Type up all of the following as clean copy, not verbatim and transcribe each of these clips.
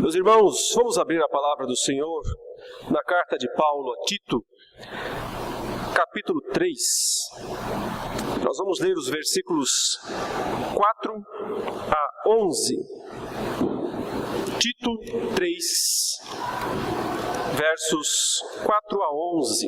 Meus irmãos, vamos abrir a palavra do Senhor na carta de Paulo a Tito, capítulo 3. Nós vamos ler os versículos 4 a 11. Tito 3, versos 4 a 11.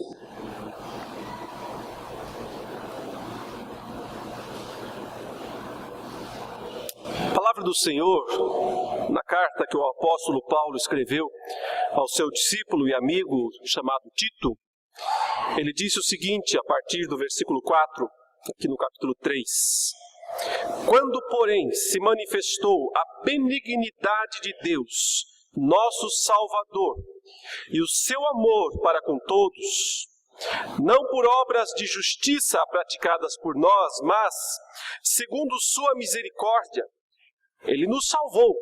A palavra do Senhor, na carta que o apóstolo Paulo escreveu ao seu discípulo e amigo chamado Tito, ele disse o seguinte, a partir do versículo 4, aqui no capítulo 3. Quando, porém, se manifestou a benignidade de Deus, nosso Salvador, e o seu amor para com todos, não por obras de justiça praticadas por nós, mas, segundo sua misericórdia, ele nos salvou,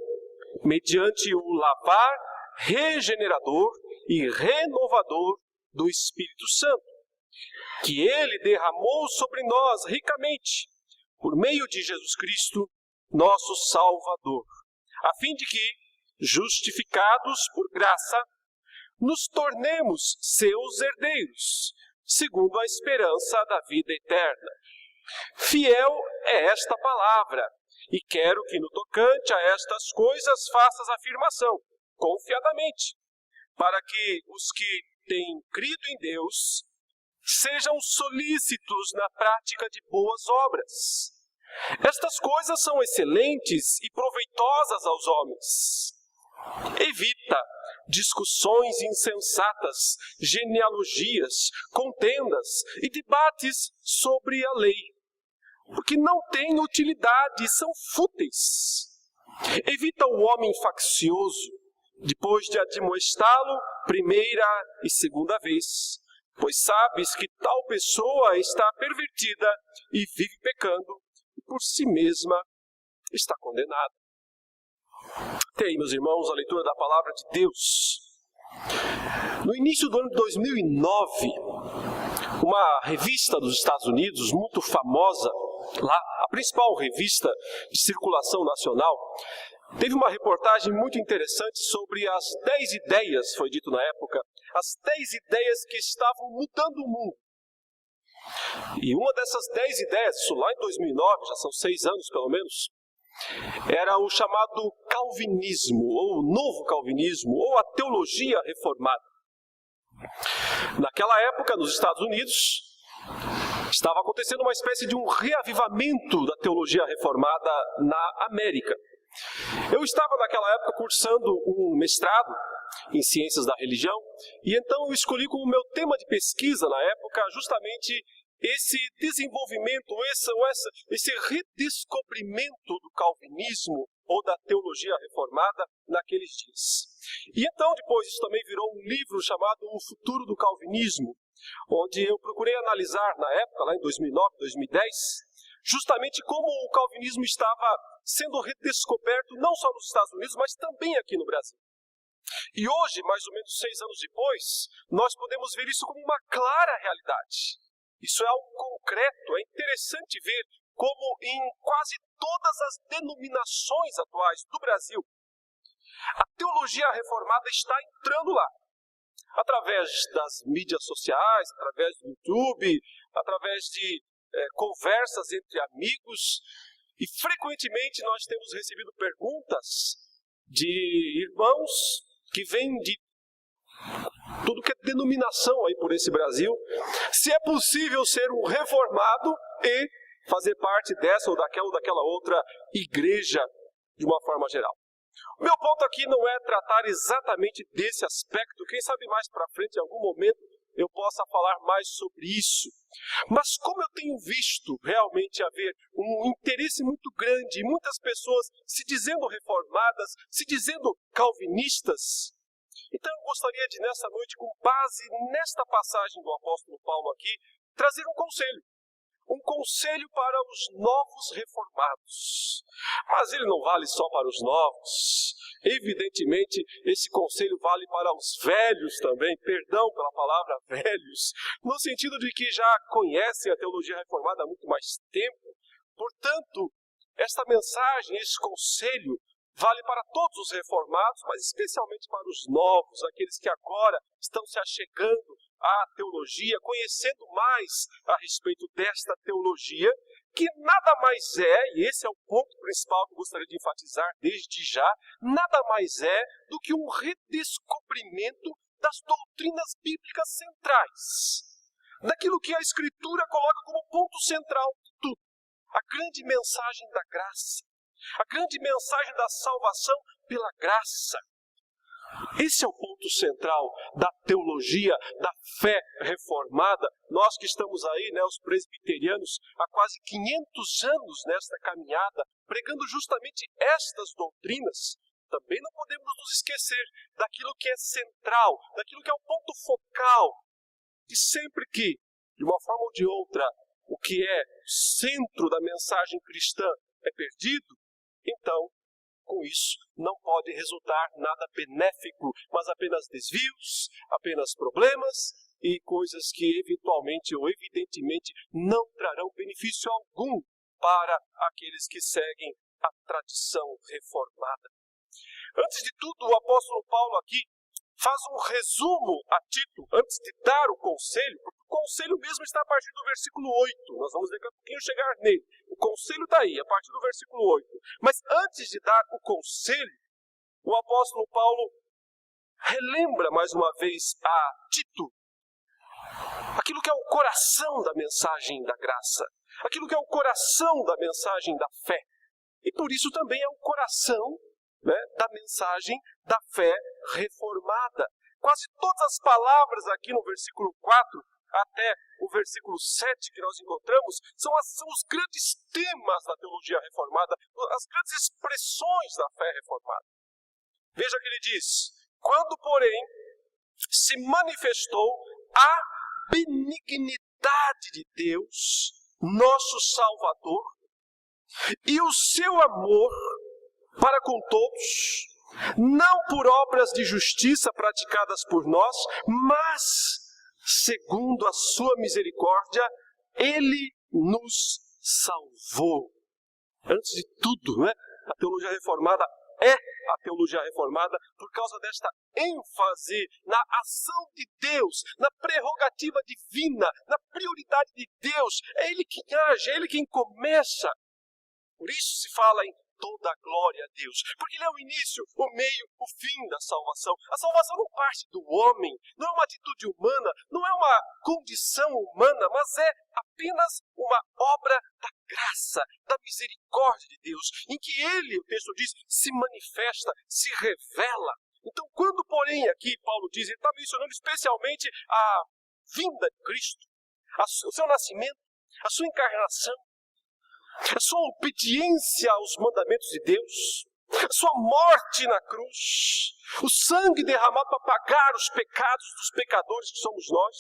mediante o lavar regenerador e renovador do Espírito Santo, que ele derramou sobre nós ricamente, por meio de Jesus Cristo, nosso Salvador, a fim de que, justificados por graça, nos tornemos seus herdeiros, segundo a esperança da vida eterna. Fiel é esta palavra, e quero que no tocante a estas coisas faças afirmação, confiadamente, para que os que têm crido em Deus sejam solícitos na prática de boas obras. Estas coisas são excelentes e proveitosas aos homens. Evita discussões insensatas, genealogias, contendas e debates sobre a lei, porque não têm utilidade e são fúteis. Evita o homem faccioso, depois de admoestá-lo primeira e segunda vez, pois sabes que tal pessoa está pervertida e vive pecando, e por si mesma está condenada. Até aí, meus irmãos, a leitura da palavra de Deus. No início do ano de 2009, uma revista dos Estados Unidos, muito famosa lá, a principal revista de circulação nacional, teve uma reportagem muito interessante sobre as 10 ideias, foi dito na época, as 10 ideias que estavam mudando o mundo. E uma dessas 10 ideias, isso lá em 2009, já são 6 anos pelo menos, era o chamado calvinismo, ou o novo calvinismo, ou a teologia reformada. Naquela época, nos Estados Unidos, estava acontecendo uma espécie de um reavivamento da teologia reformada na América. Eu estava naquela época cursando um mestrado em ciências da religião, e então eu escolhi como meu tema de pesquisa na época justamente esse desenvolvimento, esse redescobrimento do calvinismo ou da teologia reformada naqueles dias. E então depois isso também virou um livro chamado O Futuro do Calvinismo, onde eu procurei analisar na época, lá em 2009, 2010, justamente como o calvinismo estava sendo redescoberto não só nos Estados Unidos, mas também aqui no Brasil. E hoje, mais ou menos 6 anos depois, nós podemos ver isso como uma clara realidade. Isso é algo concreto, é interessante ver como em quase todas as denominações atuais do Brasil, a teologia reformada está entrando lá. Através das mídias sociais, através do YouTube, através de conversas entre amigos. E frequentemente nós temos recebido perguntas de irmãos que vêm de tudo que é denominação aí por esse Brasil, se é possível ser um reformado e fazer parte dessa ou daquela outra igreja de uma forma geral. O meu ponto aqui não é tratar exatamente desse aspecto, quem sabe mais para frente, em algum momento, eu possa falar mais sobre isso. Mas como eu tenho visto realmente haver um interesse muito grande, e muitas pessoas se dizendo reformadas, se dizendo calvinistas, então eu gostaria de, nessa noite, com base nesta passagem do apóstolo Paulo aqui, trazer um conselho. Um conselho para os novos reformados. Mas ele não vale só para os novos. Evidentemente, esse conselho vale para os velhos também. Perdão pela palavra velhos. No sentido de que já conhecem a teologia reformada há muito mais tempo. Portanto, esta mensagem, esse conselho, vale para todos os reformados, mas especialmente para os novos, aqueles que agora estão se achegando à teologia, conhecendo mais a respeito desta teologia, que nada mais é, e esse é o ponto principal que eu gostaria de enfatizar desde já, nada mais é do que um redescobrimento das doutrinas bíblicas centrais, daquilo que a Escritura coloca como ponto central de tudo, a grande mensagem da graça, a grande mensagem da salvação pela graça. Esse é o ponto central da teologia, da fé reformada. Nós que estamos aí, os presbiterianos, há quase 500 anos nesta caminhada, pregando justamente estas doutrinas, também não podemos nos esquecer daquilo que é central, daquilo que é o ponto focal. E sempre que, de uma forma ou de outra, o que é centro da mensagem cristã é perdido, então, com isso, não pode resultar nada benéfico, mas apenas desvios, apenas problemas e coisas que eventualmente ou evidentemente não trarão benefício algum para aqueles que seguem a tradição reformada. Antes de tudo, o apóstolo Paulo aqui faz um resumo a Tito, antes de dar o conselho, porque o conselho mesmo está a partir do versículo 8. Nós vamos daqui a pouquinho chegar nele. O conselho está aí, a partir do versículo 8. Mas antes de dar o conselho, o apóstolo Paulo relembra mais uma vez a Tito aquilo que é o coração da mensagem da graça, aquilo que é o coração da mensagem da fé. E por isso também é o coração da mensagem da fé reformada. Quase todas as palavras aqui no versículo 4 até o versículo 7 que nós encontramos são os grandes temas da teologia reformada, as grandes expressões da fé reformada. Veja que ele diz: quando, porém, se manifestou a benignidade de Deus, nosso Salvador, e o seu amor para com todos, não por obras de justiça praticadas por nós, mas, segundo a sua misericórdia, Ele nos salvou. Antes de tudo, a teologia reformada é a teologia reformada por causa desta ênfase na ação de Deus, na prerrogativa divina, na prioridade de Deus. É Ele quem age, é Ele quem começa. Por isso se fala em toda a glória a Deus, porque Ele é o início, o meio, o fim da salvação. A salvação não parte do homem, não é uma atitude humana, não é uma condição humana, mas é apenas uma obra da graça, da misericórdia de Deus, em que Ele, o texto diz, se manifesta, se revela. Então, quando, porém, aqui Paulo diz, ele está mencionando especialmente a vinda de Cristo, o seu nascimento, a sua encarnação, a sua obediência aos mandamentos de Deus, a sua morte na cruz, o sangue derramado para pagar os pecados dos pecadores que somos nós,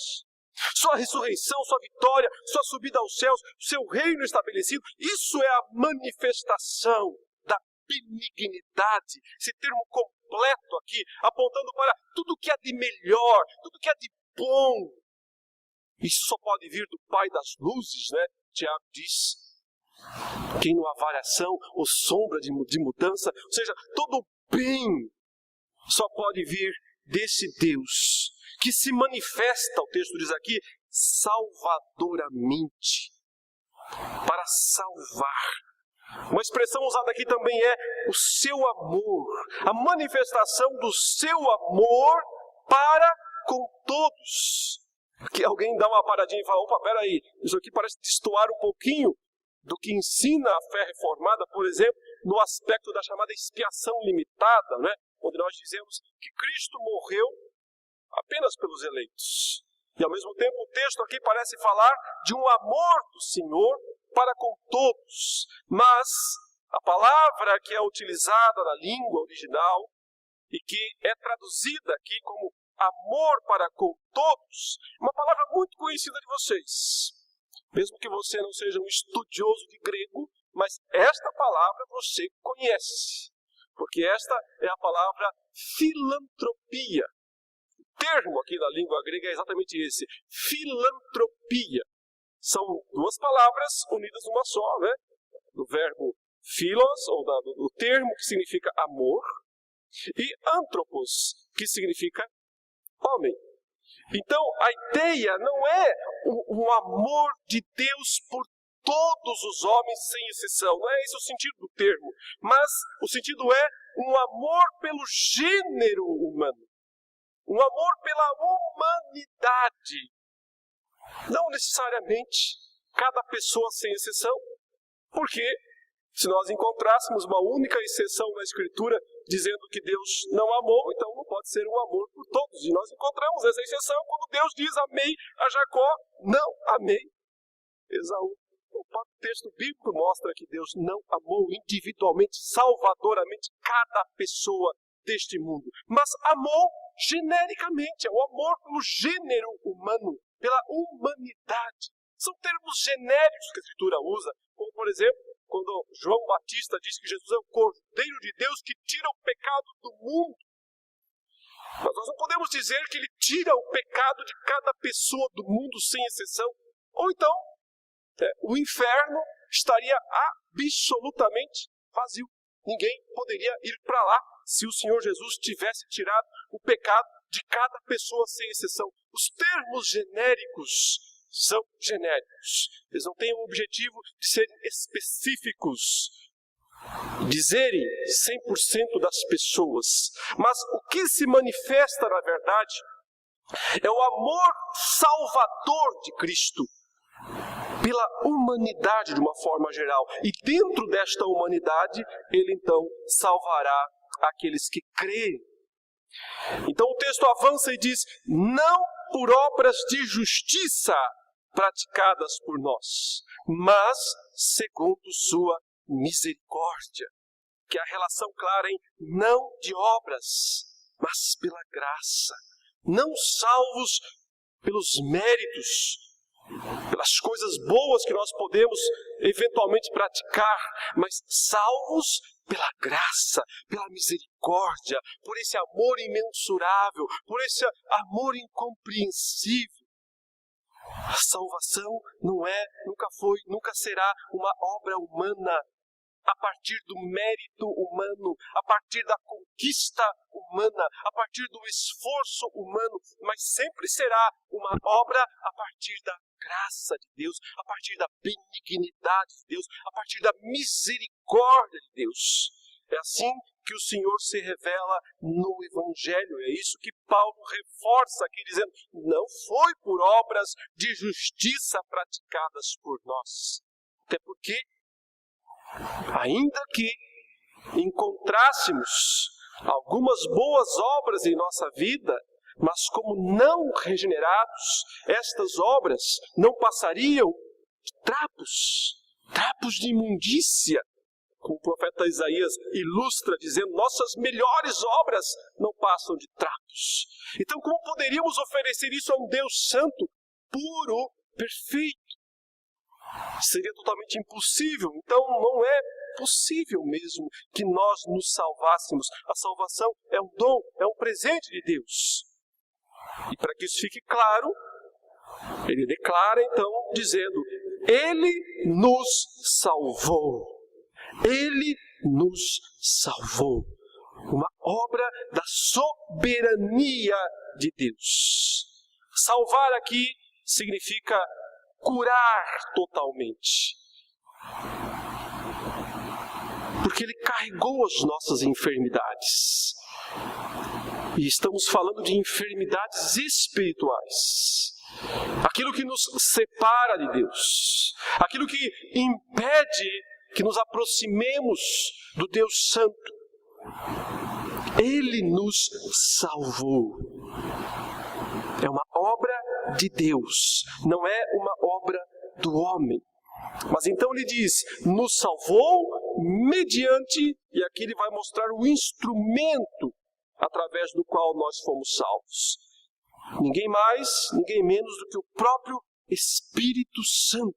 sua ressurreição, sua vitória, sua subida aos céus, seu reino estabelecido, isso é a manifestação da benignidade, esse termo completo aqui, apontando para tudo que há de melhor, tudo que há de bom. Isso só pode vir do Pai das luzes, Tiago diz. Quem não há variação ou sombra de mudança, ou seja, todo bem só pode vir desse Deus que se manifesta, o texto diz aqui, salvadoramente, para salvar. Uma expressão usada aqui também é o seu amor, a manifestação do seu amor para com todos. Aqui alguém dá uma paradinha e fala, opa, peraí, isso aqui parece destoar um pouquinho do que ensina a fé reformada, por exemplo, no aspecto da chamada expiação limitada, onde nós dizemos que Cristo morreu apenas pelos eleitos. E ao mesmo tempo o texto aqui parece falar de um amor do Senhor para com todos. Mas a palavra que é utilizada na língua original e que é traduzida aqui como amor para com todos, é uma palavra muito conhecida de vocês. Mesmo que você não seja um estudioso de grego, mas esta palavra você conhece. Porque esta é a palavra filantropia. O termo aqui na língua grega é exatamente esse, filantropia. São duas palavras unidas numa só, no verbo Philos, ou do termo que significa amor, e anthropos, que significa homem. Então, a ideia não é o amor de Deus por todos os homens, sem exceção. Não é esse o sentido do termo. Mas o sentido é um amor pelo gênero humano. Um amor pela humanidade. Não necessariamente cada pessoa, sem exceção. Porque se nós encontrássemos uma única exceção na Escritura dizendo que Deus não amou, então não pode ser um amor por todos. E nós encontramos essa exceção quando Deus diz: amei a Jacó, não amei Esaú. O próprio texto bíblico mostra que Deus não amou individualmente, salvadoramente, cada pessoa deste mundo. Mas amou genericamente, é o amor pelo gênero humano, pela humanidade. São termos genéricos que a Escritura usa, como por exemplo, quando João Batista diz que Jesus é o Cordeiro de Deus que tira o pecado do mundo. Mas nós não podemos dizer que ele tira o pecado de cada pessoa do mundo sem exceção. Ou então, o inferno estaria absolutamente vazio. Ninguém poderia ir para lá se o Senhor Jesus tivesse tirado o pecado de cada pessoa sem exceção. Os termos genéricos são genéricos. Eles não têm o objetivo de serem específicos, dizerem 100% das pessoas. Mas o que se manifesta, na verdade, é o amor salvador de Cristo pela humanidade de uma forma geral. E dentro desta humanidade, ele então salvará aqueles que creem. Então o texto avança e diz: não por obras de justiça praticadas por nós, mas segundo sua misericórdia. Que é a relação clara em não de obras, mas pela graça. Não salvos pelos méritos, pelas coisas boas que nós podemos eventualmente praticar, mas salvos pela graça, pela misericórdia, por esse amor imensurável, por esse amor incompreensível. A salvação não é, nunca foi, nunca será uma obra humana, a partir do mérito humano, a partir da conquista humana, a partir do esforço humano, mas sempre será uma obra a partir da graça de Deus, a partir da benignidade de Deus, a partir da misericórdia de Deus. É assim que o Senhor se revela no Evangelho. É isso que Paulo reforça aqui, dizendo: não foi por obras de justiça praticadas por nós. Até porque, ainda que encontrássemos algumas boas obras em nossa vida, mas como não regenerados, estas obras não passariam de trapos de imundícia, como o profeta Isaías ilustra, dizendo: nossas melhores obras não passam de trapos. Então, como poderíamos oferecer isso a um Deus santo, puro, perfeito? Seria totalmente impossível. Então, não é possível mesmo que nós nos salvássemos. A salvação é um dom, é um presente de Deus. E para que isso fique claro, ele declara então, dizendo: ele nos salvou. Ele nos salvou. Uma obra da soberania de Deus. Salvar aqui significa curar totalmente. Porque ele carregou as nossas enfermidades. E estamos falando de enfermidades espirituais. Aquilo que nos separa de Deus. Aquilo que impede que nos aproximemos do Deus Santo. Ele nos salvou. É uma obra de Deus, não é uma obra do homem. Mas então ele diz: nos salvou mediante, e aqui ele vai mostrar o instrumento através do qual nós fomos salvos. Ninguém mais, ninguém menos do que o próprio Espírito Santo.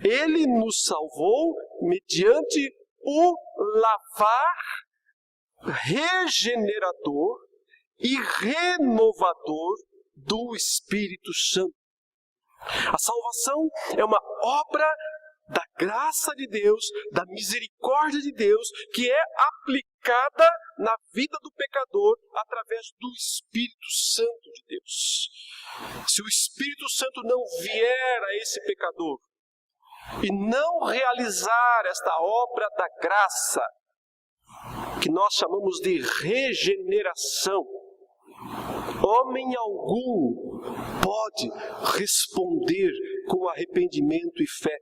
Ele nos salvou mediante o lavar regenerador e renovador do Espírito Santo. A salvação é uma obra da graça de Deus, da misericórdia de Deus, que é aplicada na vida do pecador através do Espírito Santo de Deus. Se o Espírito Santo não vier a esse pecador e não realizar esta obra da graça, que nós chamamos de regeneração, homem algum pode responder com arrependimento e fé,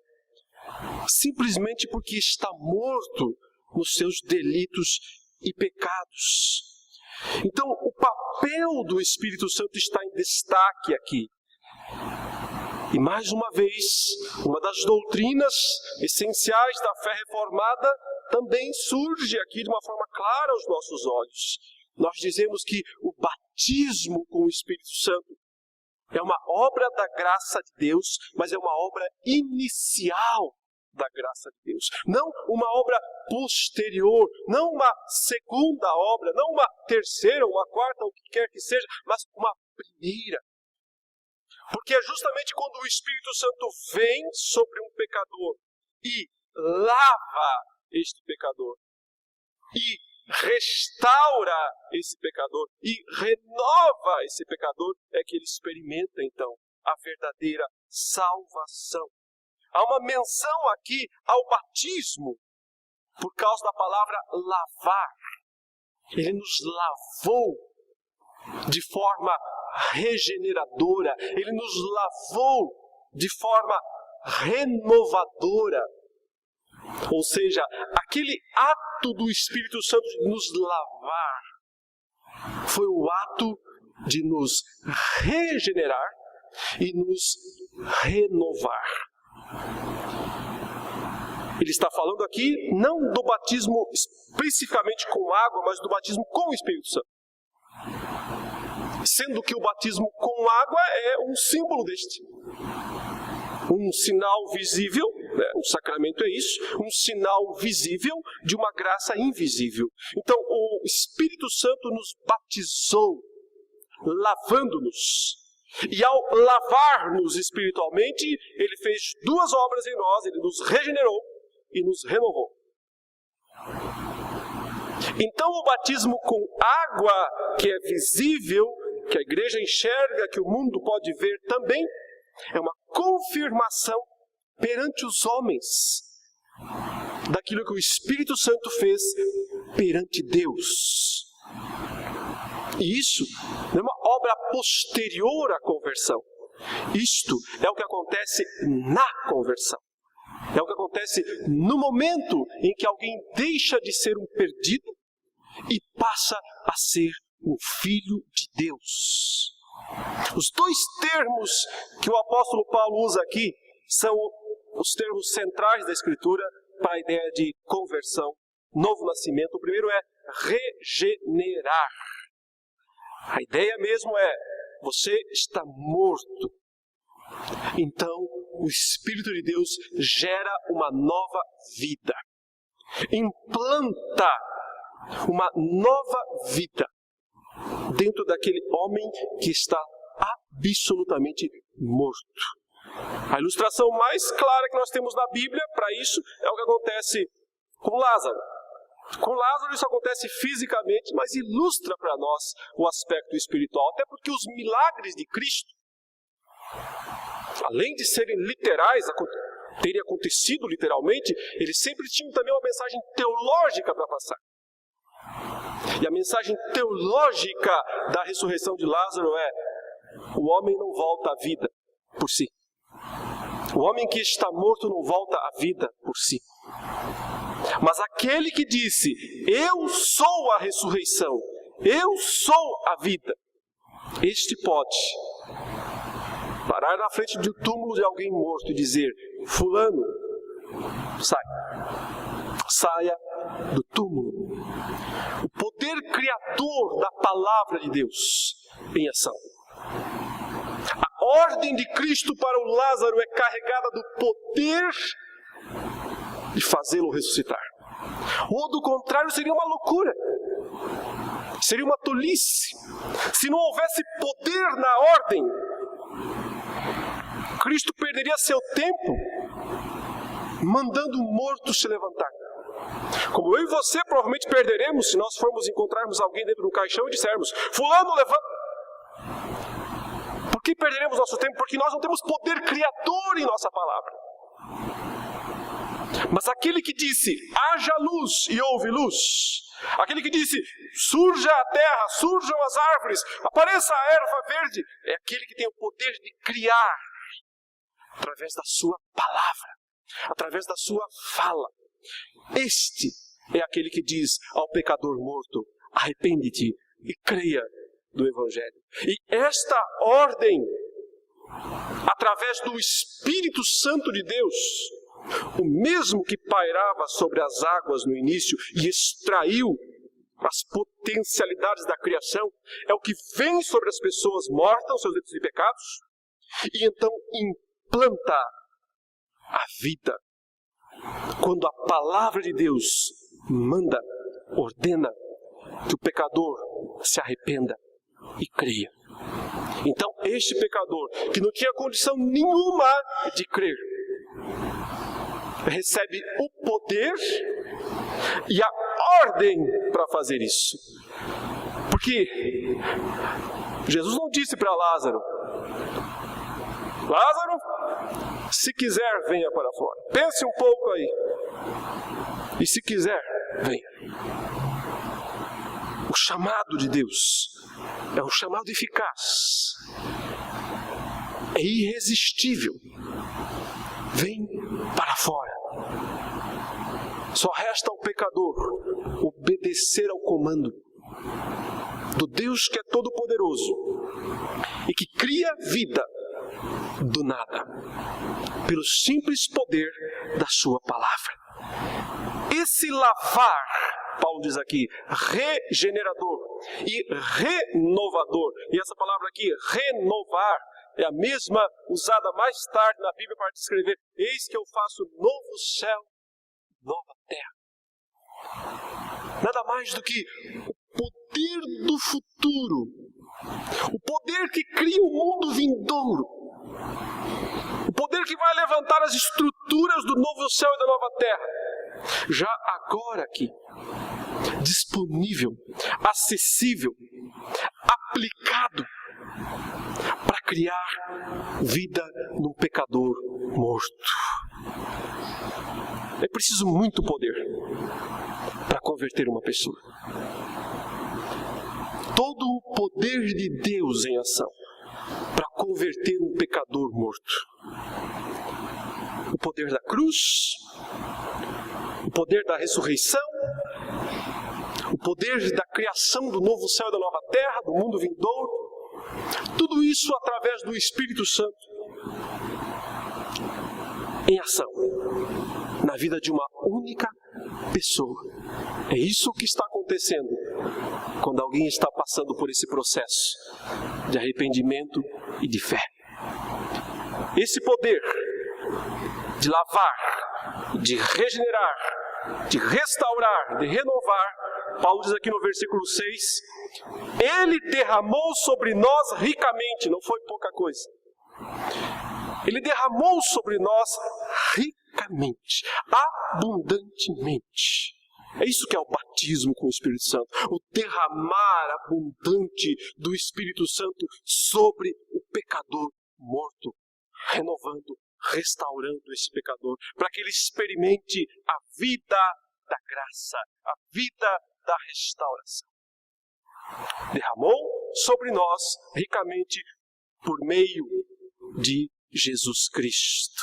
simplesmente porque está morto nos seus delitos e pecados. Então, o papel do Espírito Santo está em destaque aqui. E mais uma vez, uma das doutrinas essenciais da fé reformada também surge aqui de uma forma clara aos nossos olhos. Nós dizemos que o batismo com o Espírito Santo é uma obra da graça de Deus, mas é uma obra inicial da graça de Deus. Não uma obra posterior, não uma segunda obra, não uma terceira, uma quarta, o que quer que seja, mas uma primeira. Porque é justamente quando o Espírito Santo vem sobre um pecador e lava este pecador, e restaura esse pecador, e renova esse pecador, é que ele experimenta então a verdadeira salvação. Há uma menção aqui ao batismo, por causa da palavra lavar. Ele nos lavou de forma regeneradora, ele nos lavou de forma renovadora. Ou seja, aquele ato do Espírito Santo de nos lavar foi o ato de nos regenerar e nos renovar. Ele está falando aqui não do batismo especificamente com água, mas do batismo com o Espírito Santo. Sendo que o batismo com água é um símbolo deste. Um sinal visível, né? O sacramento é isso, um sinal visível de uma graça invisível. Então, o Espírito Santo nos batizou, lavando-nos. E ao lavar-nos espiritualmente, ele fez duas obras em nós, ele nos regenerou e nos renovou. Então, o batismo com água, que é visível, que a igreja enxerga, que o mundo pode ver também, é uma confirmação perante os homens daquilo que o Espírito Santo fez perante Deus. E isso não é uma obra posterior à conversão. Isto é o que acontece na conversão. É o que acontece no momento em que alguém deixa de ser um perdido e passa a ser um filho de Deus. Os dois termos que o apóstolo Paulo usa aqui são os termos centrais da Escritura para a ideia de conversão, novo nascimento. O primeiro é regenerar. A ideia mesmo é, você está morto. Então, o Espírito de Deus gera uma nova vida. Implanta uma nova vida dentro daquele homem que está absolutamente morto. A ilustração mais clara que nós temos na Bíblia para isso é o que acontece com Lázaro. Com Lázaro isso acontece fisicamente, mas ilustra para nós o aspecto espiritual, até porque os milagres de Cristo, além de serem literais, terem acontecido literalmente, eles sempre tinham também uma mensagem teológica para passar. E a mensagem teológica da ressurreição de Lázaro é: o homem não volta à vida por si. O homem que está morto não volta à vida por si. Mas aquele que disse, eu sou a ressurreição, eu sou a vida, este pode parar na frente do túmulo de alguém morto e dizer, fulano, saia do túmulo. O poder criador da palavra de Deus em ação. A ordem de Cristo para o Lázaro é carregada do poder de fazê-lo ressuscitar. Ou do contrário, seria uma loucura. Seria uma tolice. Se não houvesse poder na ordem, Cristo perderia seu tempo mandando o morto se levantar. Como eu e você provavelmente perderemos se nós formos encontrarmos alguém dentro do caixão e dissermos: fulano, levanta. Por que perderemos nosso tempo? Porque nós não temos poder criador em nossa palavra. Mas aquele que disse: haja luz, e houve luz. Aquele que disse: surja a terra, surjam as árvores, apareça a erva verde. É aquele que tem o poder de criar através da sua palavra, através da sua fala. Este é aquele que diz ao pecador morto: arrepende-te e creia do Evangelho. E esta ordem, através do Espírito Santo de Deus, o mesmo que pairava sobre as águas no início e extraiu as potencialidades da criação, é o que vem sobre as pessoas mortas, os seus delitos e pecados, e então implanta a vida. Quando a palavra de Deus manda, ordena que o pecador se arrependa e creia. Então este pecador, que não tinha condição nenhuma de crer, recebe o poder e a ordem para fazer isso. Porque Jesus não disse para Lázaro: Lázaro, se quiser, venha para fora. Pense um pouco aí. E se quiser, venha. O chamado de Deus é um chamado eficaz, é irresistível. Vem para fora. Só resta ao pecador obedecer ao comando do Deus que é todo-poderoso e que cria vida do nada, pelo simples poder da sua palavra. Esse lavar, Paulo diz aqui, regenerador e renovador. E essa palavra aqui, renovar, é a mesma usada mais tarde na Bíblia para descrever: eis que eu faço novo céu, nova terra. Nada mais do que o poder do futuro, o poder que cria o mundo vindouro, o poder que vai levantar as estruturas do novo céu e da nova terra, já agora aqui, disponível, acessível, aplicado para criar vida num pecador morto. É preciso muito poder para converter uma pessoa. Todo o poder de Deus em ação para converter um pecador morto. O poder da cruz, o poder da ressurreição, o poder da criação do novo céu e da nova terra, do mundo vindouro. Tudo isso através do Espírito Santo em ação na vida de uma única pessoa. É isso que está acontecendo quando alguém está passando por esse processo de arrependimento e de fé. Esse poder de lavar, de regenerar, de restaurar, de renovar, Paulo diz aqui no versículo 6, Ele derramou sobre nós ricamente, não foi pouca coisa. Ele derramou sobre nós ricamente, abundantemente. É isso que é o batismo com o Espírito Santo. O derramar abundante do Espírito Santo sobre o pecador morto, renovando, restaurando esse pecador, para que ele experimente a vida da graça, a vida da restauração. Derramou sobre nós ricamente por meio de Jesus Cristo.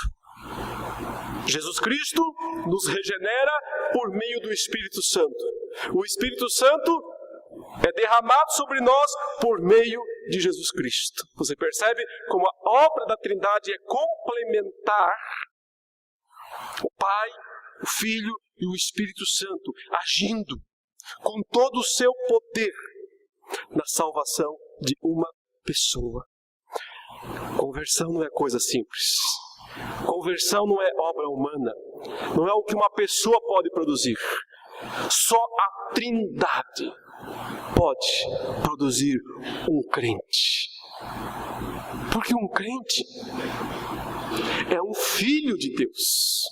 Jesus Cristo nos regenera por meio do Espírito Santo. O Espírito Santo é derramado sobre nós por meio de Jesus Cristo. Você percebe como a obra da Trindade é complementar o Pai, o Filho e o Espírito Santo, agindo com todo o seu poder na salvação de uma pessoa. Conversão não é coisa simples. Conversão não é obra humana. Não é o que uma pessoa pode produzir. Só a Trindade pode produzir um crente. Porque um crente é um filho de Deus.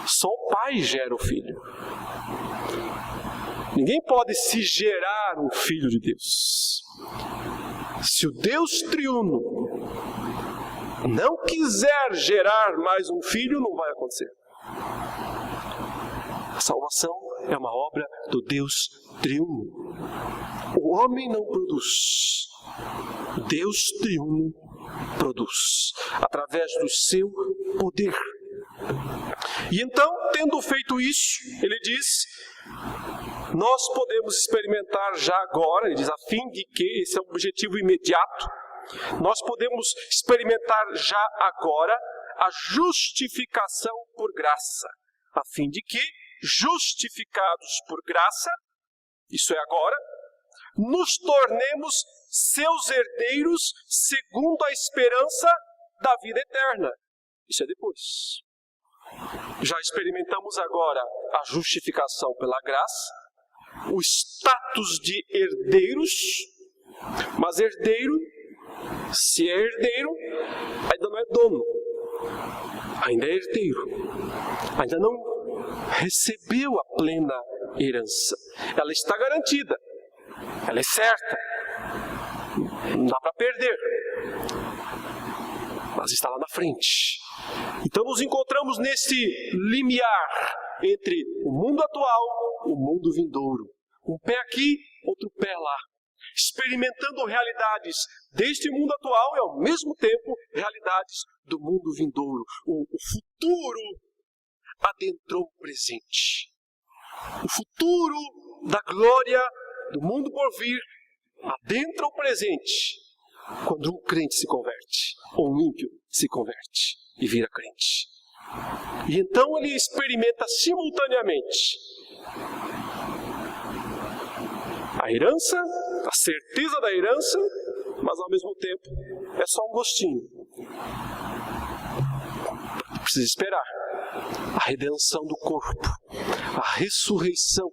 Só o Pai gera o Filho. Ninguém pode se gerar um Filho de Deus. Se o Deus triuno não quiser gerar mais um filho, não vai acontecer. A salvação é uma obra do Deus triuno. O homem não produz. Deus triuno produz, através do seu poder. E então, tendo feito isso, ele diz, nós podemos experimentar já agora, ele diz, a fim de que, esse é um objetivo imediato, nós podemos experimentar já agora a justificação por graça, a fim de que, justificados por graça, isso é agora, nos tornemos seus herdeiros segundo a esperança da vida eterna. Isso é depois. Já experimentamos agora a justificação pela graça, o status de herdeiros, mas herdeiro, se é herdeiro, ainda não é dono, ainda é herdeiro, ainda não recebeu a plena herança. Ela está garantida, ela é certa, não dá para perder, mas está lá na frente. Então nos encontramos nesse limiar entre o mundo atual e o mundo vindouro. Um pé aqui, outro pé lá. Experimentando realidades deste mundo atual e ao mesmo tempo realidades do mundo vindouro. O futuro adentrou o presente. O futuro da glória do mundo por vir adentra o presente quando um crente se converte, ou um ímpio se converte e vira crente. E então ele experimenta simultaneamente a herança, a certeza da herança, mas ao mesmo tempo é só um gostinho. Precisa esperar a redenção do corpo, a ressurreição.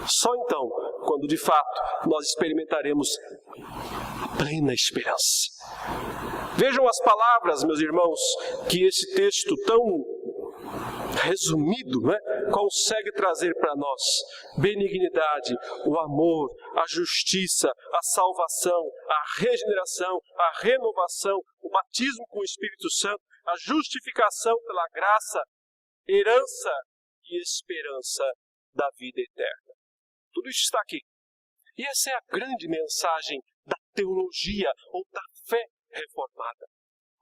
Só então, quando de fato nós experimentaremos a plena esperança. Vejam as palavras, meus irmãos, que esse texto tão resumido, consegue trazer para nós: benignidade, o amor, a justiça, a salvação, a regeneração, a renovação, o batismo com o Espírito Santo, a justificação pela graça, herança e esperança da vida eterna. Tudo isso está aqui. E essa é a grande mensagem da teologia ou da fé reformada.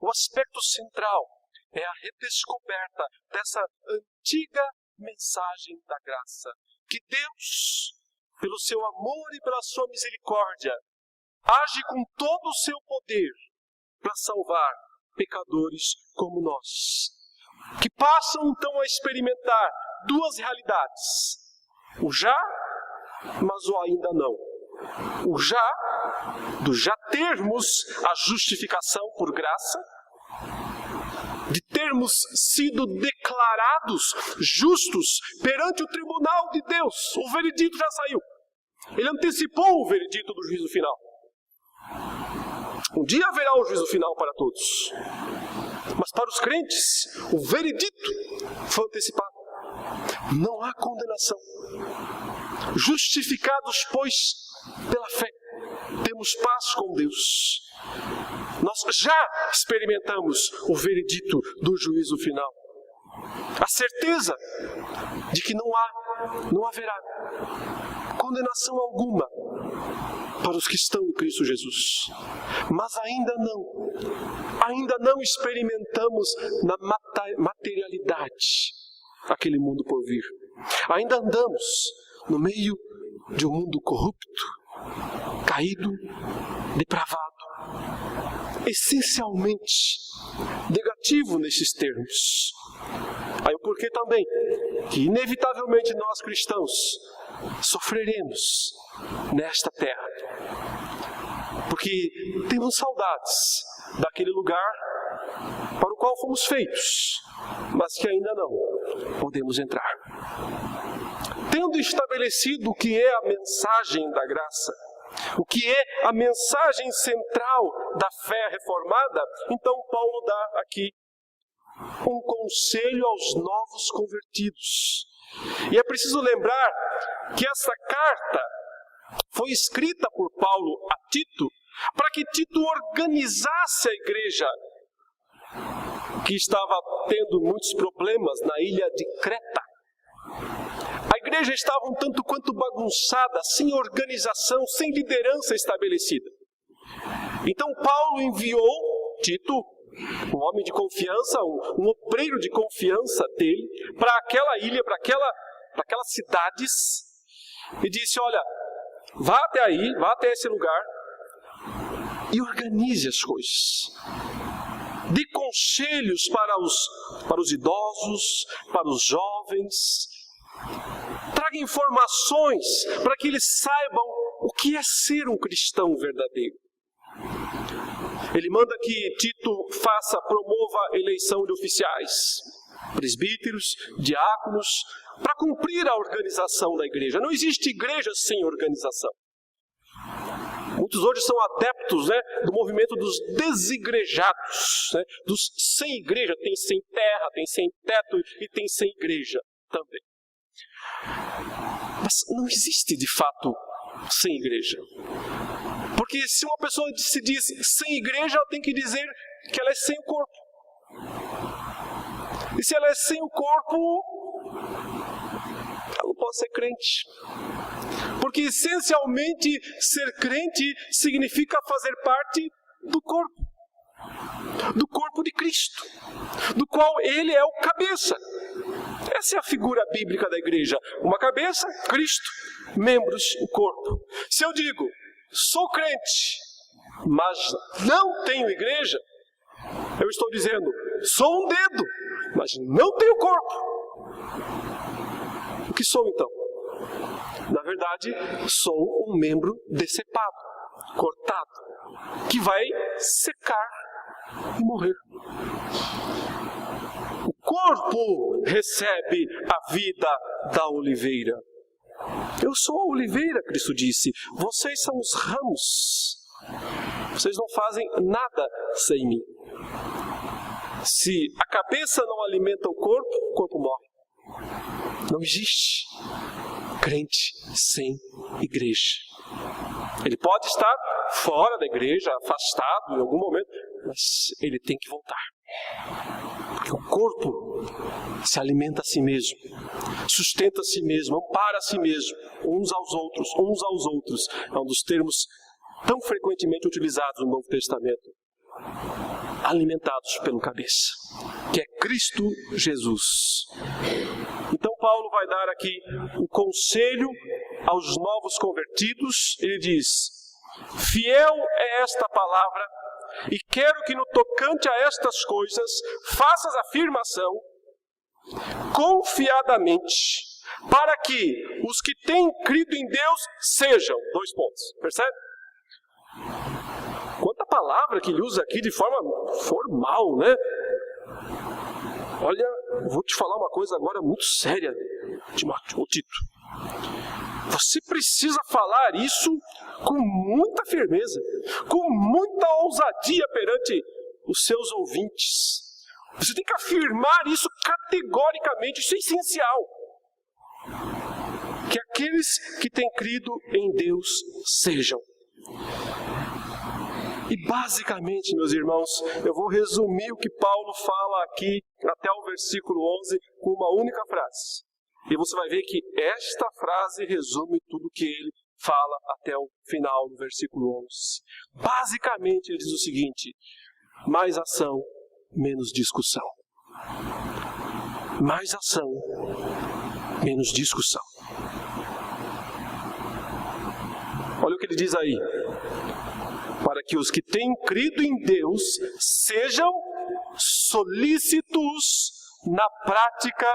O aspecto central é a redescoberta dessa antiga mensagem da graça, que Deus, pelo seu amor e pela sua misericórdia, age com todo o seu poder para salvar pecadores como nós, que passam então a experimentar duas realidades: o já, mas o ainda não. O já, do já termos a justificação por graça, de termos sido declarados justos perante o tribunal de Deus. O veredito já saiu. Ele antecipou o veredito do juízo final. Um dia haverá o juízo final para todos. Mas para os crentes, o veredito foi antecipado. Não há condenação. Justificados, pois, pela fé, temos paz com Deus. Nós já experimentamos o veredito do juízo final. A certeza de que não haverá condenação alguma para os que estão em Cristo Jesus. Mas ainda não experimentamos na materialidade aquele mundo por vir. Ainda andamos no meio de um mundo corrupto, caído, depravado, essencialmente negativo nesses termos. Aí o porquê também que inevitavelmente nós cristãos sofreremos nesta terra, porque temos saudades daquele lugar para o qual fomos feitos, mas que ainda não podemos entrar. Tendo estabelecido o que é a mensagem da graça, o que é a mensagem central da fé reformada, então Paulo dá aqui um conselho aos novos convertidos. E é preciso lembrar que essa carta foi escrita por Paulo a Tito, para que Tito organizasse a igreja, que estava tendo muitos problemas na ilha de Creta. A igreja estava um tanto quanto bagunçada, sem organização, sem liderança estabelecida. Então Paulo enviou Tito, um homem de confiança, um obreiro de confiança dele, para aquela ilha, para aquelas cidades, e disse: olha, vá até aí, vá até esse lugar e organize as coisas. Dê conselhos para os idosos, para os jovens. Traga informações para que eles saibam o que é ser um cristão verdadeiro. Ele manda que Tito promova a eleição de oficiais, presbíteros, diáconos, para cumprir a organização da igreja. Não existe igreja sem organização. Muitos hoje são adeptos, do movimento dos desigrejados, dos sem igreja. Tem sem terra, tem sem teto e tem sem igreja também. Mas não existe de fato sem igreja. Porque se uma pessoa se diz sem igreja, ela tem que dizer que ela é sem o corpo. E se ela é sem o corpo, ela não pode ser crente. Porque essencialmente ser crente significa fazer parte do corpo de Cristo, do qual Ele é o cabeça. Essa é a figura bíblica da igreja. Uma cabeça, Cristo, membros, o corpo. Se eu digo, sou crente, mas não tenho igreja, eu estou dizendo, sou um dedo, mas não tenho corpo. O que sou então? Na verdade, sou um membro decepado, cortado, que vai secar e morrer. O corpo recebe a vida da oliveira. Eu sou a oliveira, Cristo disse. Vocês são os ramos. Vocês não fazem nada sem mim. Se a cabeça não alimenta o corpo morre. Não existe crente sem igreja. Ele pode estar fora da igreja, afastado em algum momento, mas ele tem que voltar. Porque o corpo se alimenta a si mesmo, sustenta a si mesmo, ampara a si mesmo, uns aos outros. É um dos termos tão frequentemente utilizados no Novo Testamento. Alimentados pelo cabeça, que é Cristo Jesus. Então Paulo vai dar aqui um conselho aos novos convertidos. Ele diz: fiel é esta palavra, e quero que no tocante a estas coisas faças afirmação confiadamente, para que os que têm crido em Deus sejam, percebe? Quanta palavra que ele usa aqui de forma formal, Olha, vou te falar uma coisa agora muito séria, Tito. Você precisa falar isso com muita firmeza, com muita ousadia perante os seus ouvintes. Você tem que afirmar isso categoricamente, isso é essencial. Que aqueles que têm crido em Deus sejam. E basicamente, meus irmãos, eu vou resumir o que Paulo fala aqui até o versículo 11 com uma única frase. E você vai ver que esta frase resume tudo o que ele fala até o final do versículo 11. Basicamente, ele diz o seguinte: mais ação, menos discussão. Mais ação, menos discussão. Olha o que ele diz aí. Para que os que têm crido em Deus sejam solícitos na prática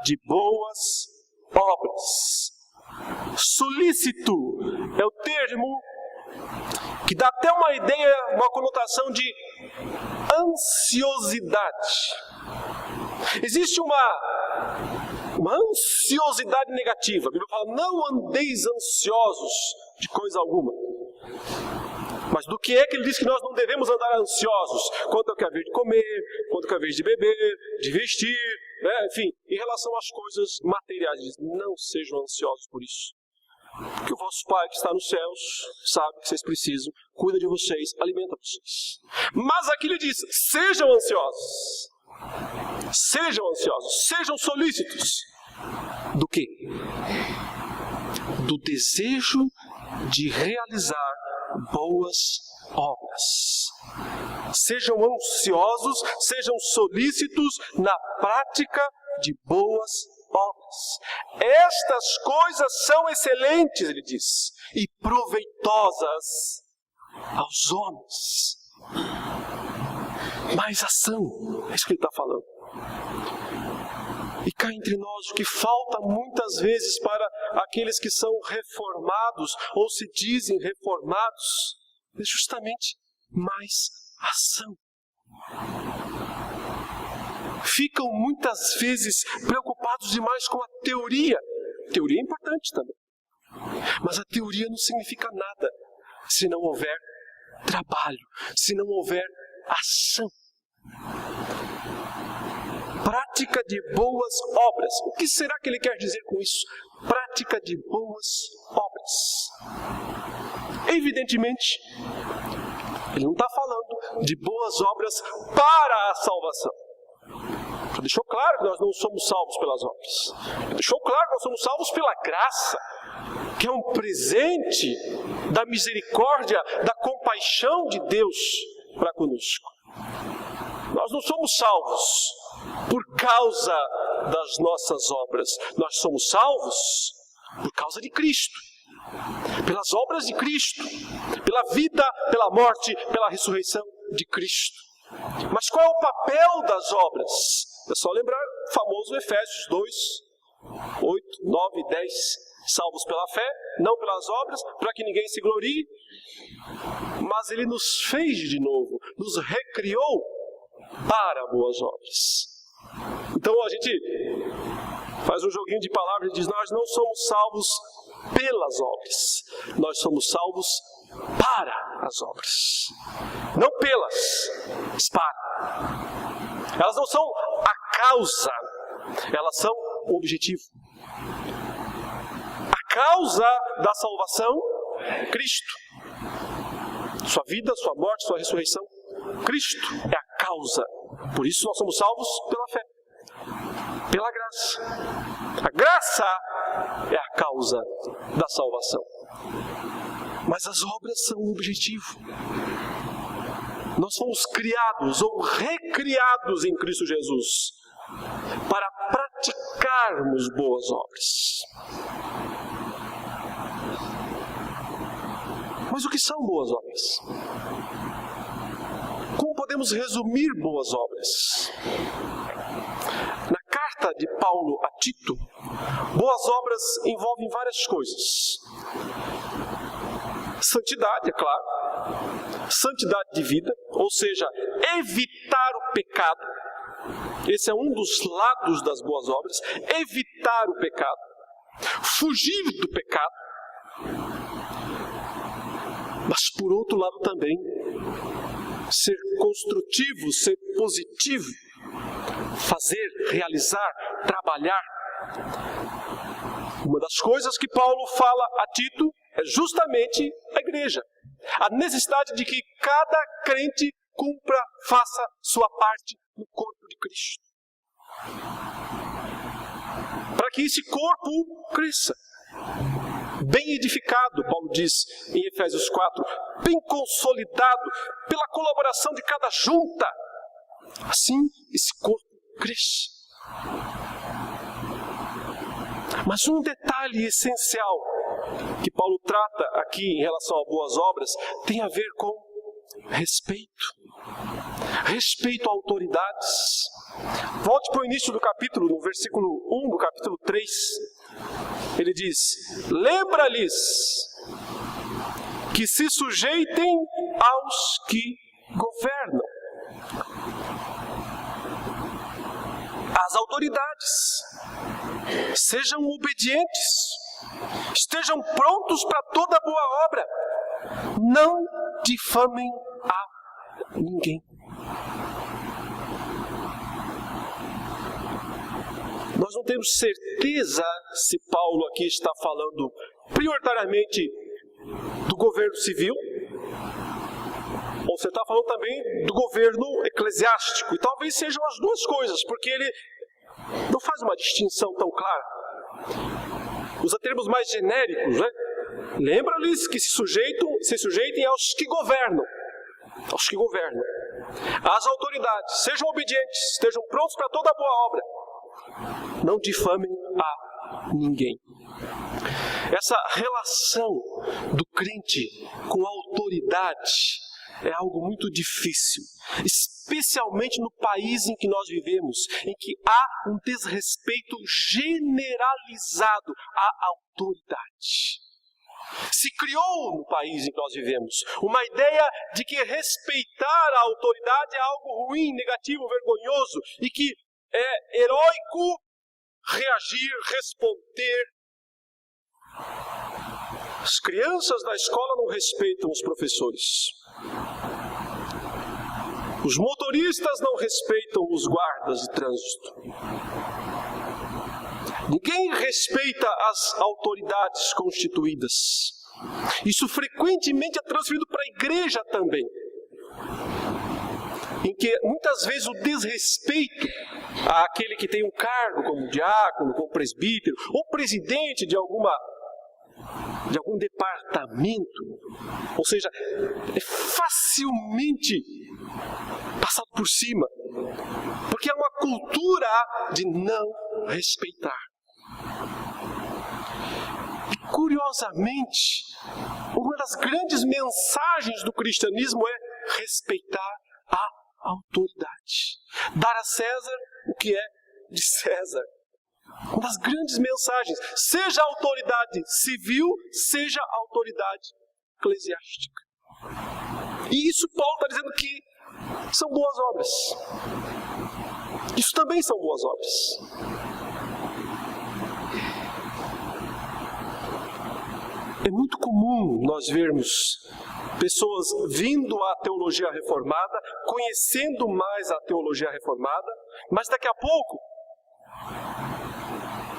de boas obras. Solícito é o termo que dá até uma ideia, uma conotação de ansiosidade. Existe uma ansiosidade negativa. A Bíblia fala: não andeis ansiosos de coisa alguma. Mas do que é que ele diz que nós não devemos andar ansiosos? Quanto ao que haver de comer, quanto ao que haver de beber, de vestir, né? Enfim, em relação às coisas materiais. Ele diz, não sejam ansiosos por isso. Porque o vosso Pai que está nos céus sabe que vocês precisam, cuida de vocês, alimenta vocês. Mas aqui ele diz, sejam ansiosos. Sejam ansiosos, sejam solícitos. Do quê? Do desejo de realizar boas obras. Sejam ansiosos, sejam solícitos na prática de boas obras. Estas coisas são excelentes, ele diz, e proveitosas aos homens. Mais ação, é isso que ele está falando. E cá entre nós, o que falta muitas vezes para aqueles que são reformados, ou se dizem reformados, é justamente mais ação. Ficam muitas vezes preocupados demais com a teoria. A teoria é importante também. Mas a teoria não significa nada se não houver trabalho, se não houver ação. Prática de boas obras. O que será que ele quer dizer com isso? Prática de boas obras. Evidentemente, ele não está falando de boas obras para a salvação. Já deixou claro que nós não somos salvos pelas obras. Já deixou claro que nós somos salvos pela graça, que é um presente da misericórdia, da compaixão de Deus para conosco. Nós não somos salvos por causa das nossas obras. Nós somos salvos por causa de Cristo. Pelas obras de Cristo. Pela vida, pela morte, pela ressurreição de Cristo. Mas qual é o papel das obras? É só lembrar o famoso Efésios 2, 8, 9 e 10. Salvos pela fé, não pelas obras, para que ninguém se glorie. Mas Ele nos fez de novo, nos recriou para boas obras. Então a gente faz um joguinho de palavras e diz, nós não somos salvos pelas obras, nós somos salvos para as obras. Não pelas, mas para. Elas não são a causa, elas são o objetivo. A causa da salvação, Cristo. Sua vida, sua morte, sua ressurreição, Cristo é a causa. Por isso nós somos salvos pela fé, pela graça. A graça é a causa da salvação. Mas as obras são o objetivo. Nós fomos criados ou recriados em Cristo Jesus para praticarmos boas obras. Mas o que são boas obras? Como podemos resumir boas obras? Na carta de Paulo a Tito, boas obras envolvem várias coisas. Santidade, é claro. Santidade de vida, ou seja, evitar o pecado. Esse é um dos lados das boas obras. Evitar o pecado. Fugir do pecado. Mas por outro lado também, ser construtivo, ser positivo. Fazer, realizar, trabalhar. Uma das coisas que Paulo fala a Tito é justamente a igreja. A necessidade de que cada crente cumpra, faça sua parte no corpo de Cristo. Para que esse corpo cresça. Bem edificado, Paulo diz em Efésios 4, bem consolidado pela colaboração de cada junta. Assim, esse corpo cresce. Mas um detalhe essencial que Paulo trata aqui em relação a boas obras tem a ver com respeito. Respeito a autoridades. Volte para o início do capítulo, no versículo 1 do capítulo 3. Ele diz, lembra-lhes que se sujeitem aos que governam. As autoridades. Sejam obedientes. Estejam prontos para toda boa obra. não difamem a ninguém. Nós não temos certeza se Paulo aqui está falando prioritariamente do governo civil, ou você está falando também do governo eclesiástico. E talvez sejam as duas coisas, porque ele não faz uma distinção tão clara. Usa termos mais genéricos, né? Lembra-lhes que se sujeitem aos que governam. Aos que governam. Às autoridades. Sejam obedientes, estejam prontos para toda boa obra. Não difamem a ninguém. Essa relação do crente com a autoridade é algo muito difícil, especialmente no país em que nós vivemos, em que há um desrespeito generalizado à autoridade. Se criou no país em que nós vivemos uma ideia de que respeitar a autoridade é algo ruim, negativo, vergonhoso, e que é heróico reagir, responder. As crianças da escola não respeitam os professores. Os motoristas não respeitam os guardas de trânsito. Ninguém respeita as autoridades constituídas. Isso frequentemente é transferido para a igreja também, em que muitas vezes o desrespeito àquele que tem um cargo como diácono, como presbítero, ou presidente de algum departamento, ou seja, é facilmente passado por cima, porque é uma cultura de não respeitar. E curiosamente, uma das grandes mensagens do cristianismo é respeitar a autoridade. Dar a César o que é de César. Uma das grandes mensagens, seja a autoridade civil, seja a autoridade eclesiástica. E isso Paulo está dizendo que são boas obras. Isso também são boas obras. É muito comum nós vermos pessoas vindo à teologia reformada, conhecendo mais a teologia reformada, mas daqui a pouco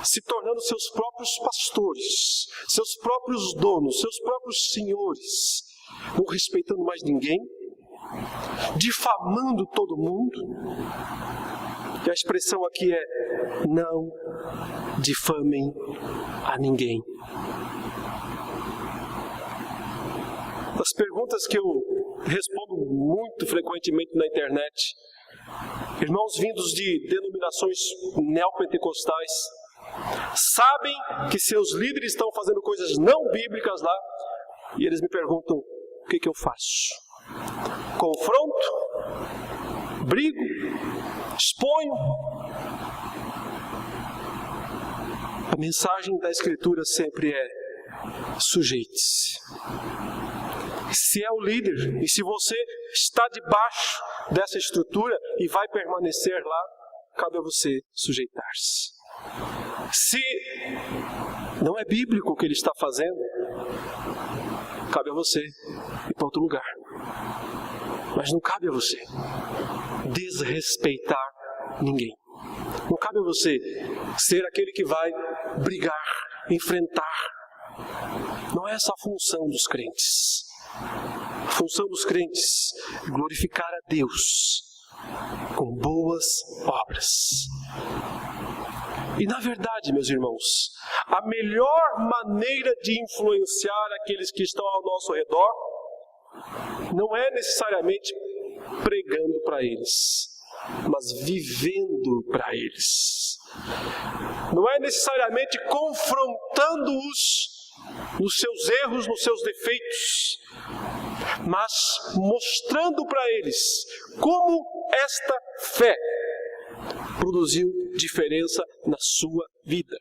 se tornando seus próprios pastores, seus próprios donos, seus próprios senhores, não respeitando mais ninguém, difamando todo mundo. E a expressão aqui é: não difamem a ninguém. Das perguntas que eu respondo muito frequentemente na internet, irmãos vindos de denominações neopentecostais sabem que seus líderes estão fazendo coisas não bíblicas lá, e eles me perguntam: o que eu faço? Confronto? Brigo? Exponho? A mensagem da Escritura sempre é: sujeite-se. Se é o líder, e se você está debaixo dessa estrutura e vai permanecer lá, cabe a você sujeitar-se. Se não é bíblico o que ele está fazendo, cabe a você ir para outro lugar. Mas não cabe a você desrespeitar ninguém. Não cabe a você ser aquele que vai brigar, enfrentar. Não é essa a função dos crentes. A função dos crentes é glorificar a Deus com boas obras. E na verdade, meus irmãos, a melhor maneira de influenciar aqueles que estão ao nosso redor não é necessariamente pregando para eles, mas vivendo para eles. Não é necessariamente confrontando-os nos seus erros, nos seus defeitos, mas mostrando para eles como esta fé produziu diferença na sua vida.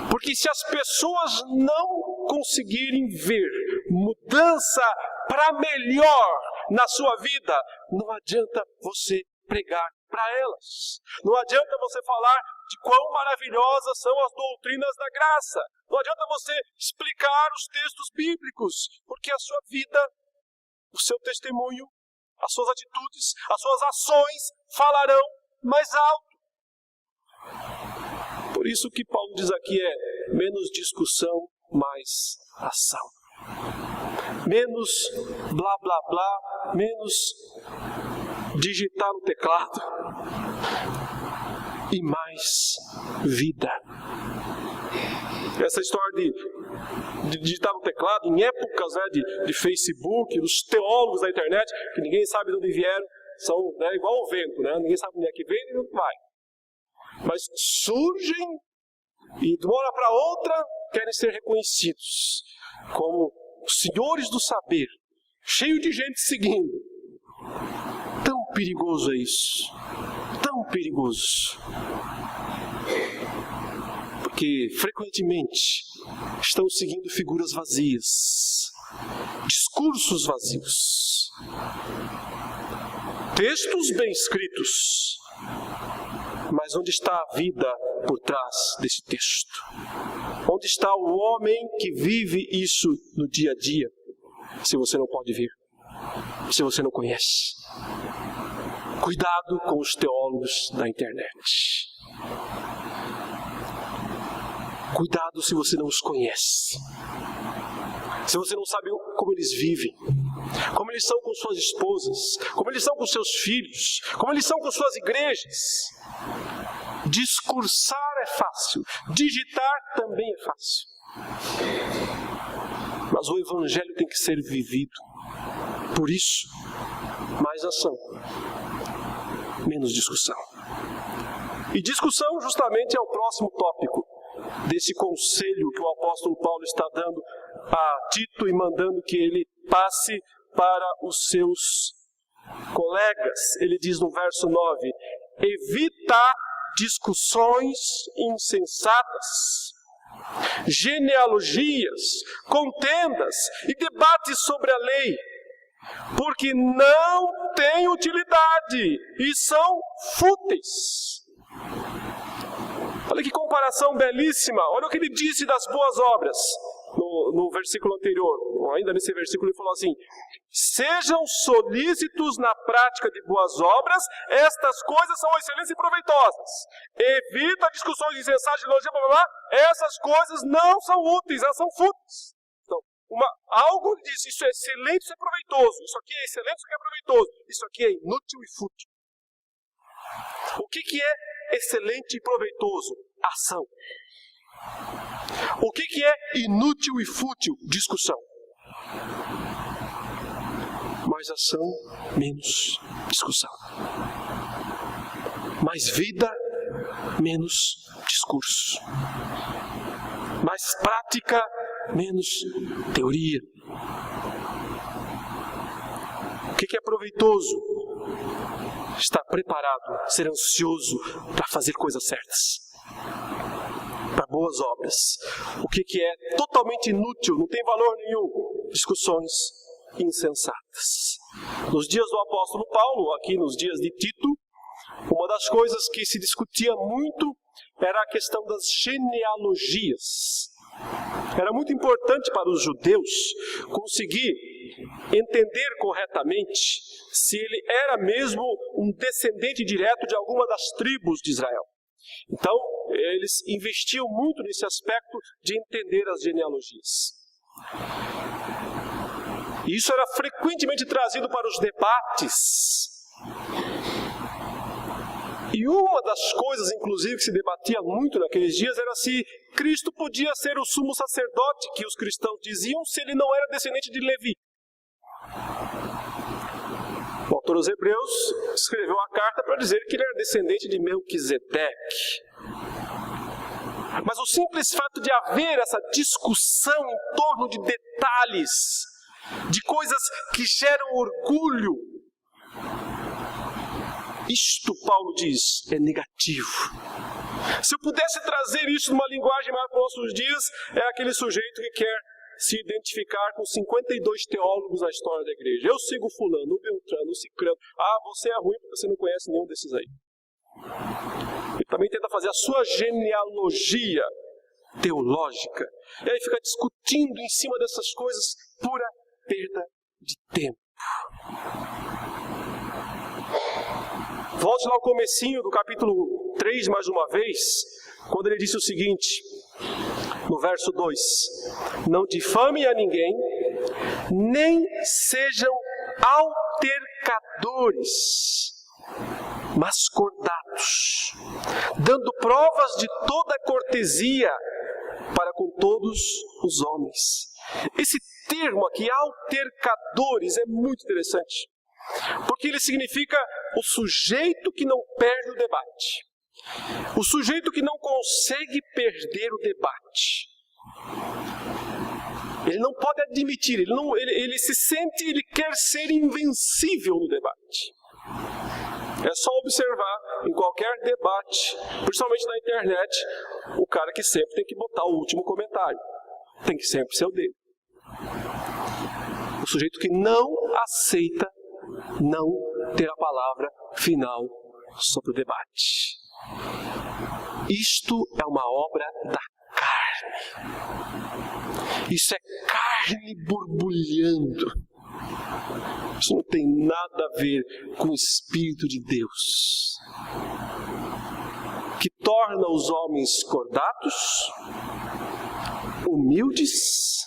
Porque se as pessoas não conseguirem ver mudança para melhor na sua vida, não adianta você pregar para elas. Não adianta você falar de quão maravilhosas são as doutrinas da graça. Não adianta você explicar os textos bíblicos, porque a sua vida, o seu testemunho, as suas atitudes, as suas ações falarão mais alto. Por isso que Paulo diz aqui é menos discussão, mais ação. Menos blá blá blá, menos digitar no teclado e mais vida. Essa história de digitar no teclado, em épocas de Facebook, dos teólogos da internet, que ninguém sabe de onde vieram, são igual ao vento, ninguém sabe onde é que vem e onde vai. Mas surgem e de uma hora para outra querem ser reconhecidos como senhores do saber, cheio de gente seguindo. Tão perigoso é isso, tão perigoso. Porque frequentemente estão seguindo figuras vazias, discursos vazios, textos bem escritos, mas onde está a vida por trás desse texto? Onde está o homem que vive isso no dia a dia? Se você não pode ver, se você não conhece. Cuidado com os teólogos da internet. Cuidado se você não os conhece. Se você não sabe como eles vivem, como eles são com suas esposas, como eles são com seus filhos, como eles são com suas igrejas. Discursar é fácil, digitar também é fácil. Mas o evangelho tem que ser vivido. Por isso, mais ação, menos discussão. E discussão justamente é o próximo tópico desse conselho que o apóstolo Paulo está dando a Tito e mandando que ele passe para os seus colegas. Ele diz no verso 9: evita discussões insensatas, genealogias, contendas e debates sobre a lei, porque não têm utilidade e são fúteis. Olha que comparação belíssima. Olha o que ele disse das boas obras no versículo anterior. Ainda nesse versículo ele falou assim: sejam solícitos na prática de boas obras, estas coisas são excelentes e proveitosas. Evita discussões insensatas, genealogia, blá blá blá. Essas coisas não são úteis, elas são fúteis. Então, algo diz: isso é excelente, isso é proveitoso. Isso aqui é excelente, isso aqui é proveitoso. Isso aqui é inútil e fútil. O que é excelente e proveitoso? Ação. O que é inútil e fútil? Discussão. Mais ação, menos discussão. Mais vida, menos discurso. Mais prática, menos teoria. O que é proveitoso? Estar preparado, ser ansioso para fazer coisas certas, para boas obras. O que é totalmente inútil, não tem valor nenhum? Discussões insensatas. Nos dias do apóstolo Paulo, aqui nos dias de Tito, uma das coisas que se discutia muito era a questão das genealogias. Era muito importante para os judeus conseguir entender corretamente se ele era mesmo um descendente direto de alguma das tribos de Israel. Então, eles investiam muito nesse aspecto de entender as genealogias. E isso era frequentemente trazido para os debates. E uma das coisas, inclusive, que se debatia muito naqueles dias era se Cristo podia ser o sumo sacerdote que os cristãos diziam se ele não era descendente de Levi. O autor aos Hebreus escreveu a carta para dizer que ele era descendente de Melquisedeque. Mas o simples fato de haver essa discussão em torno de detalhes, de coisas que geram orgulho, isto, Paulo diz, é negativo. Se eu pudesse trazer isso numa linguagem mais para os nossos dias, é aquele sujeito que quer se identificar com 52 teólogos da história da igreja. Eu sigo fulano, o Beltrano, o Cicrano. Você é ruim porque você não conhece nenhum desses aí. Ele também tenta fazer a sua genealogia teológica. E aí fica discutindo em cima dessas coisas, pura perda de tempo. Volte lá ao comecinho do capítulo 3 mais uma vez, quando ele disse o seguinte, no verso 2: não difame a ninguém, nem sejam altercadores, mas cordatos, dando provas de toda cortesia para com todos os homens. Esse termo aqui, altercadores, é muito interessante, porque ele significa o sujeito que não perde o debate, o sujeito que não consegue perder o debate. Ele não pode admitir, ele se sente, ele quer ser invencível no debate. É só observar em qualquer debate, principalmente na internet, o cara que sempre tem que botar o último comentário. Tem que sempre ser o dele. O sujeito que não aceita não ter a palavra final sobre o debate. Isto é uma obra da carne. Isso é carne borbulhando. Isso não tem nada a ver com o Espírito de Deus, que torna os homens cordatos, humildes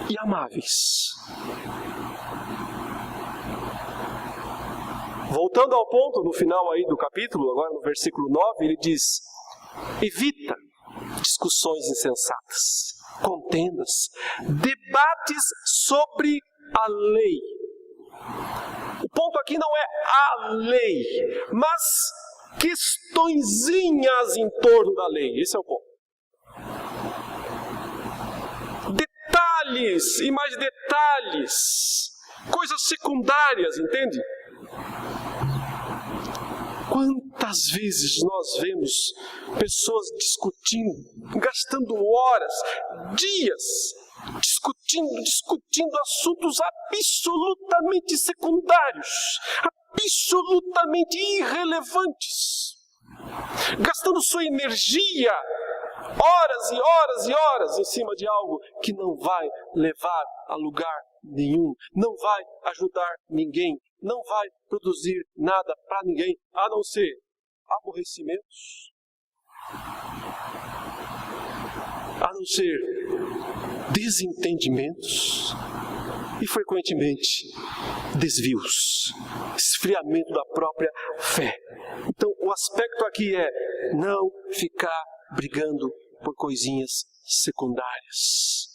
e amáveis. Voltando ao ponto, no final aí do capítulo, agora no versículo 9, ele diz: evita discussões insensatas, contendas, debates sobre a lei. O ponto aqui não é a lei, mas questõezinhas em torno da lei. Esse é o ponto. Detalhes e mais detalhes, coisas secundárias, entende? Quantas vezes nós vemos pessoas discutindo, gastando horas, dias, discutindo assuntos absolutamente secundários, absolutamente irrelevantes, gastando sua energia, horas e horas e horas em cima de algo que não vai levar a lugar nenhum, não vai ajudar ninguém, não vai produzir nada para ninguém, a não ser aborrecimentos, a não ser desentendimentos e, frequentemente, desvios, esfriamento da própria fé. Então, o aspecto aqui é não ficar brigando por coisinhas secundárias.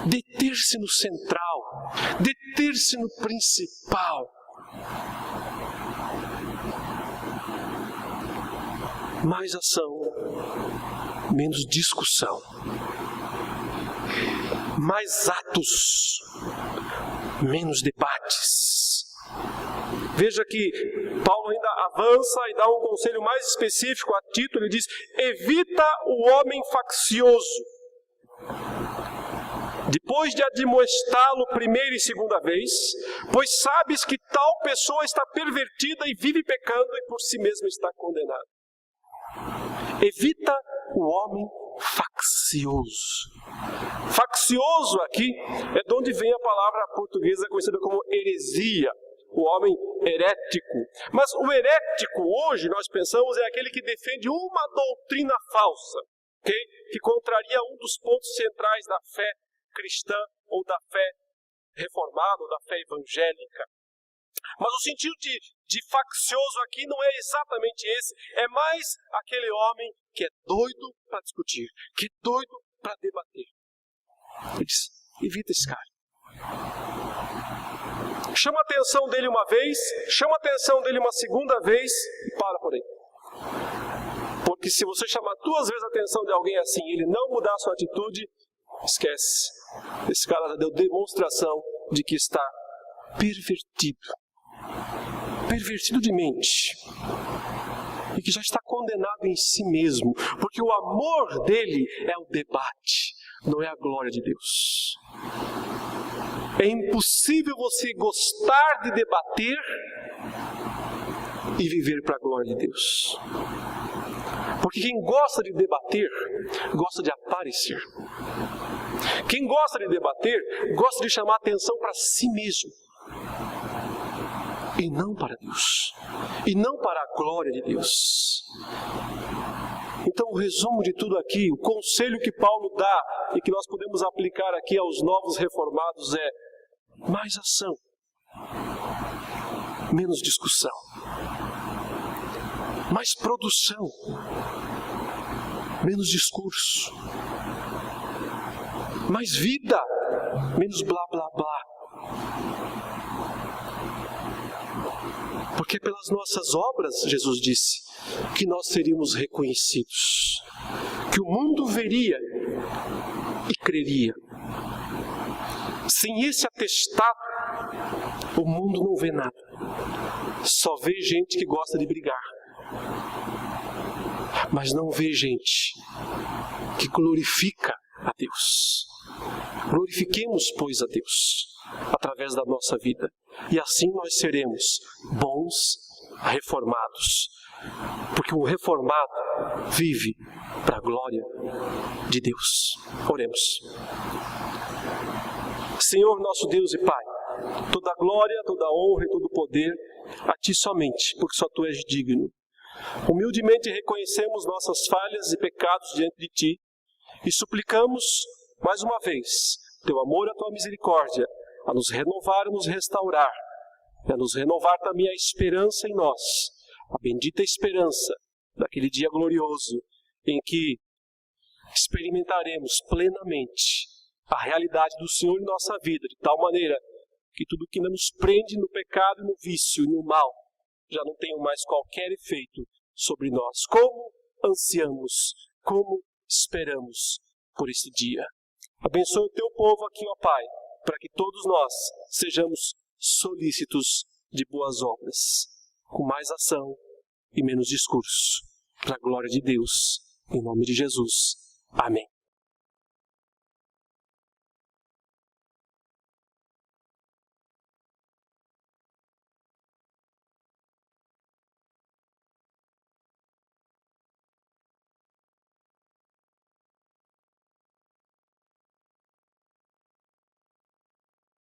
Deter-se no central, deter-se no principal. Mais ação, menos discussão. Mais atos, menos debates. Veja que Paulo ainda avança e dá um conselho mais específico a Tito. Ele diz: evita o homem faccioso. Depois de admoestá-lo primeira e segunda vez, pois sabes que tal pessoa está pervertida e vive pecando e por si mesma está condenada. Evita o homem faccioso. Faccioso aqui é de onde vem a palavra portuguesa conhecida como heresia, o homem herético. Mas o herético hoje, nós pensamos, é aquele que defende uma doutrina falsa, okay? Que contraria um dos pontos centrais da fé cristã ou da fé reformada ou da fé evangélica. Mas o sentido de faccioso aqui não é exatamente esse, é mais aquele homem que é doido para discutir, que é doido para debater. Ele diz: evita esse cara. Chama a atenção dele uma vez, chama a atenção dele uma segunda vez e para por aí. Porque se você chamar 2 vezes a atenção de alguém assim e ele não mudar a sua atitude, esquece. Esse cara já deu demonstração de que está pervertido. Pervertido de mente. E que já está condenado em si mesmo. Porque o amor dele é o debate. não é a glória de Deus. É impossível você gostar de debater e viver para a glória de Deus. Porque quem gosta de debater, gosta de aparecer. Quem gosta de debater, gosta de chamar atenção para si mesmo. E não para Deus. E não para a glória de Deus. Então, o resumo de tudo aqui, o conselho que Paulo dá e que nós podemos aplicar aqui aos novos reformados é: mais ação, menos discussão. Mais produção, menos discurso. Mais vida, menos blá blá blá. Porque pelas nossas obras, Jesus disse, que nós seríamos reconhecidos, que o mundo veria e creria. Sem esse atestado, o mundo não vê nada, só vê gente que gosta de brigar, mas não vê gente que glorifica a Deus. Glorifiquemos, pois, a Deus através da nossa vida, e assim nós seremos bons reformados, porque um reformado vive para a glória de Deus. Oremos. Senhor, nosso Deus e Pai, toda a glória, toda a honra e todo o poder a Ti somente, porque só Tu és digno. Humildemente reconhecemos nossas falhas e pecados diante de Ti e suplicamos, mais uma vez, Teu amor e a Tua misericórdia, a nos renovar e nos restaurar, e a nos renovar também a esperança em nós, a bendita esperança daquele dia glorioso em que experimentaremos plenamente a realidade do Senhor em nossa vida, de tal maneira que tudo que nos prende no pecado, no vício e no mal já não tenha mais qualquer efeito sobre nós. Como ansiamos, como esperamos por esse dia. Abençoe o Teu povo aqui, ó Pai, para que todos nós sejamos solícitos de boas obras, com mais ação e menos discurso, para a glória de Deus, em nome de Jesus. Amém.